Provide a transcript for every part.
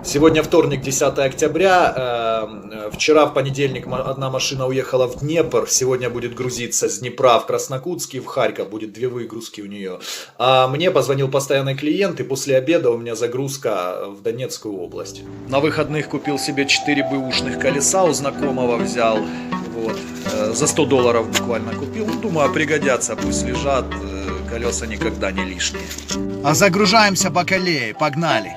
Сегодня вторник, 10 октября. Вчера в понедельник одна машина уехала в Днепр. Сегодня будет грузиться с Днепра в Краснокутский, в Харьков. Будет две выгрузки у нее. А мне позвонил постоянный клиент, и после обеда у меня загрузка в Донецкую область. На выходных купил себе 4 бэушных колеса, у знакомого взял. Вот. За $100 буквально купил. Думаю, пригодятся, пусть лежат. Колеса никогда не лишние. А загружаемся бакалеей, погнали!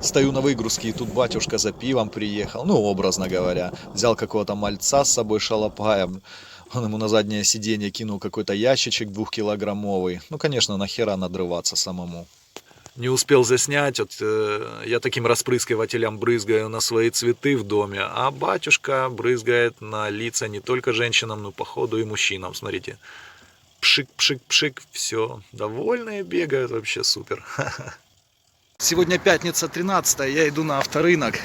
Стою на выгрузке, и тут батюшка за пивом приехал, ну, образно говоря. Взял какого-то мальца с собой, шалопая. Он ему на заднее сиденье кинул какой-то ящичек 2-килограммовый. Ну, конечно, нахера надрываться самому. Не успел заснять, вот, я таким распрыскивателем брызгаю на свои цветы в доме, а батюшка брызгает на лица не только женщинам, но походу и мужчинам. Смотрите, пшик-пшик-пшик, все, довольные бегают, вообще супер. Сегодня пятница 13, я иду на авторынок.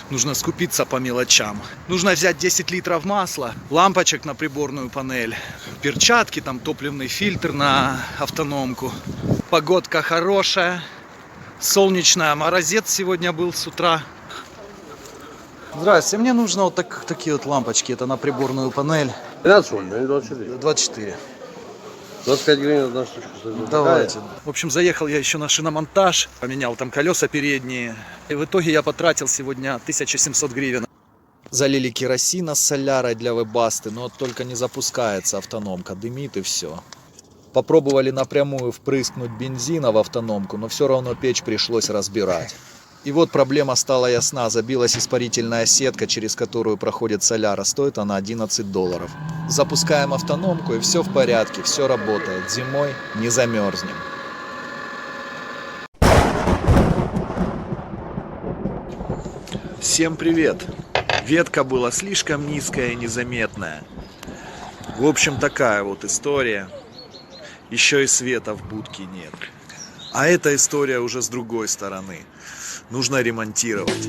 Нужно скупиться по мелочам. Нужно взять 10 литров масла, лампочек на приборную панель, перчатки, там топливный фильтр на автономку. Погодка хорошая, солнечная. Морозец сегодня был с утра. Здравствуйте, мне нужно вот такие вот лампочки. Это на приборную панель. 13 вольт, 24. 24. 25 гривен одна штучка. Давайте. В общем, заехал я еще на шиномонтаж, поменял там колеса передние. И в итоге я потратил сегодня 1700 гривен. Залили керосина с солярой для вебасты, но только не запускается автономка, дымит и все. Попробовали напрямую впрыскнуть бензина в автономку, но все равно печь пришлось разбирать. И вот проблема стала ясна, забилась испарительная сетка, через которую проходит соляра, стоит она $11. Запускаем автономку, и все в порядке, все работает, зимой не замерзнем. Всем привет! Ветка была слишком низкая и незаметная. В общем, такая вот история. Еще и света в будке нет. А эта история уже с другой стороны. Нужно ремонтировать.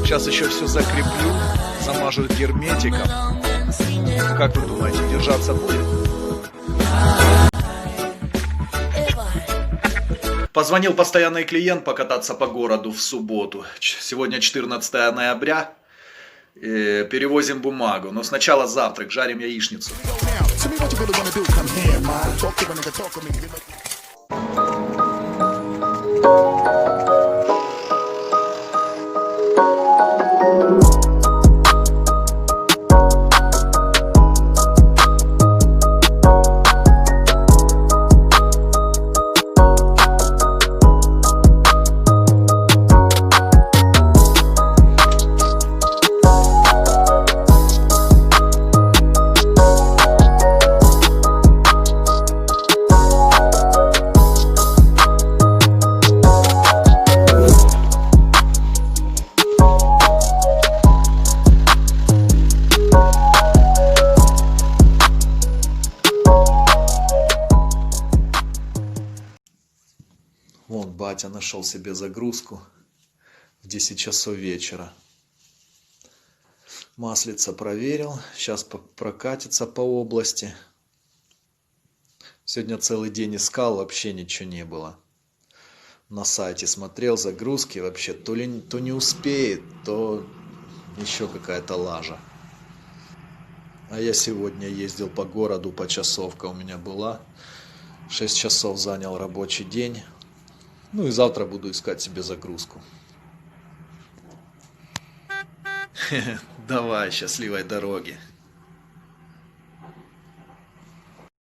Сейчас еще все закреплю, замажу герметиком. Как вы думаете, держаться будет? Позвонил постоянный клиент покататься по городу в субботу. Сегодня 14 ноября. Перевозим бумагу. Но сначала завтрак, жарим яичницу. Вон батя нашел себе загрузку в 10 часов вечера. Маслица проверил, сейчас прокатится по области. Сегодня целый день искал, вообще ничего не было. На сайте смотрел загрузки, вообще то не успеет, то еще какая-то лажа. А я сегодня ездил по городу, почасовка у меня была. 6 часов занял рабочий день. Ну и завтра буду искать себе загрузку. Давай, счастливой дороги.